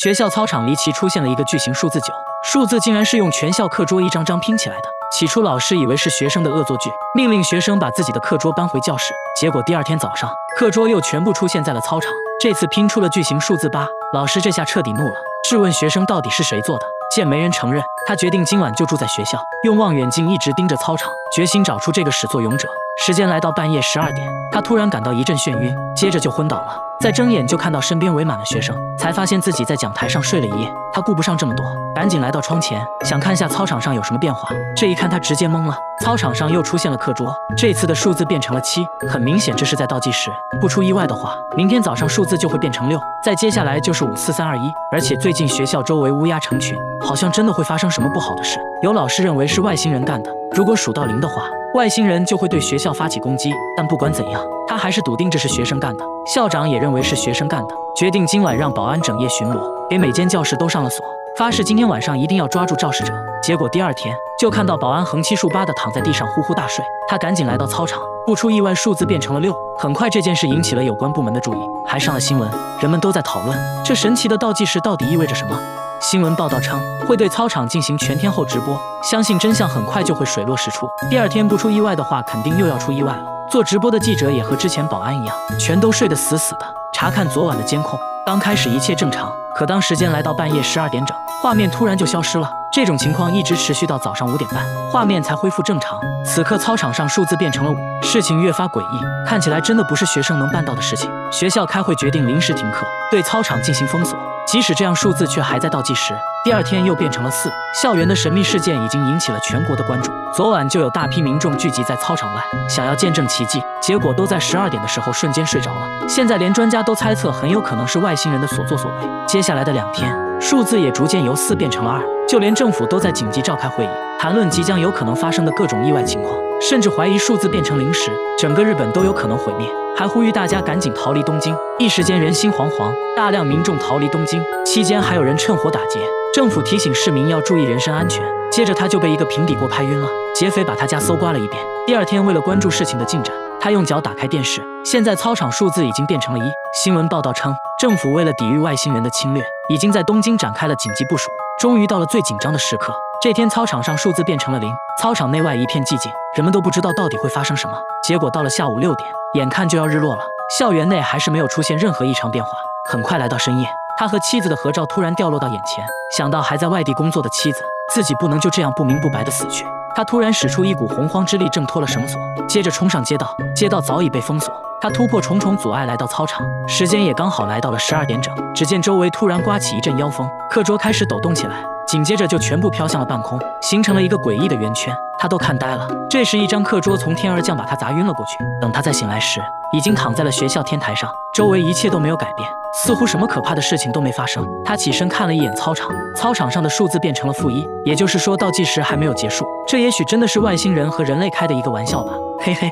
学校操场离奇出现了一个巨型数字9，数字竟然是用全校课桌一张张拼起来的。起初老师以为是学生的恶作剧，命令学生把自己的课桌搬回教室。结果第二天早上，课桌又全部出现在了操场，这次拼出了巨型数字8。老师这下彻底怒了，质问学生到底是谁做的。见没人承认，他决定今晚就住在学校，用望远镜一直盯着操场，决心找出这个始作俑者。时间来到半夜12点，他突然感到一阵眩晕，接着就昏倒了。再睁眼就看到身边围满了学生，才发现自己在讲台上睡了一夜。他顾不上这么多，赶紧来到窗前，想看下操场上有什么变化。这一看他直接懵了，操场上又出现了课桌，这次的数字变成了7，很明显这是在倒计时。不出意外的话，明天早上数字就会变成6，再接下来就是5、4、3、2、1。而且最近学校周围乌鸦成群，好像真的会发生什么不好的事。有老师认为是外星人干的，如果数到0的话，外星人就会对学校发起攻击。但不管怎样，他还是笃定这是学生干的。校长也认为是学生干的，决定今晚让保安整夜巡逻，给每间教室都上了锁，发誓今天晚上一定要抓住肇事者。结果第二天就看到保安横七竖八的躺在地上呼呼大睡，他赶紧来到操场，不出意外数字变成了6。很快这件事引起了有关部门的注意，还上了新闻，人们都在讨论这神奇的倒计时到底意味着什么。新闻报道称会对操场进行全天候直播，相信真相很快就会水落石出。第二天不出意外的话，肯定又要出意外了。做直播的记者也和之前保安一样，全都睡得死死的，查看昨晚的监控。刚开始一切正常，可当时间来到半夜12点整，画面突然就消失了。这种情况一直持续到早上5点半，画面才恢复正常。此刻操场上数字变成了5，事情越发诡异，看起来真的不是学生能办到的事情。学校开会决定临时停课，对操场进行封锁。即使这样，数字却还在倒计时。第二天又变成了4。校园的神秘事件已经引起了全国的关注。昨晚就有大批民众聚集在操场外，想要见证奇迹，结果都在12点的时候瞬间睡着了。现在连专家都猜测很有可能是外星人的所作所为。接下来的2天，数字也逐渐由4变成了2，就连政府都在紧急召开会议，谈论即将有可能发生的各种意外情况，甚至怀疑数字变成0时，整个日本都有可能毁灭，还呼吁大家赶紧逃离东京。一时间人心惶惶，大量民众逃离东京，期间还有人趁火打劫。政府提醒市民要注意人身安全，接着他就被一个平底锅拍晕了，劫匪把他家搜刮了一遍。第二天为了关注事情的进展，他用脚打开电视，现在操场数字已经变成了1。新闻报道称，政府为了抵御外星人的侵略，已经在东京展开了紧急部署。终于到了最紧张的时刻，这天操场上数字变成了0，操场内外一片寂静，人们都不知道到底会发生什么。结果到了下午6点，眼看就要日落了，校园内还是没有出现任何异常变化。很快来到深夜，他和妻子的合照突然掉落到眼前，想到还在外地工作的妻子，自己不能就这样不明不白的死去。他突然使出一股洪荒之力挣脱了绳索，接着冲上街道，街道早已被封锁。他突破重重阻碍来到操场，时间也刚好来到了12点整。只见周围突然刮起一阵妖风，课桌开始抖动起来，紧接着就全部飘向了半空，形成了一个诡异的圆圈。他都看呆了，这时一张课桌从天而降，把他砸晕了过去。等他再醒来时，已经躺在了学校天台上，周围一切都没有改变，似乎什么可怕的事情都没发生。他起身看了一眼操场，操场上的数字变成了-1，也就是说倒计时还没有结束。这也许真的是外星人和人类开的一个玩笑吧，嘿嘿。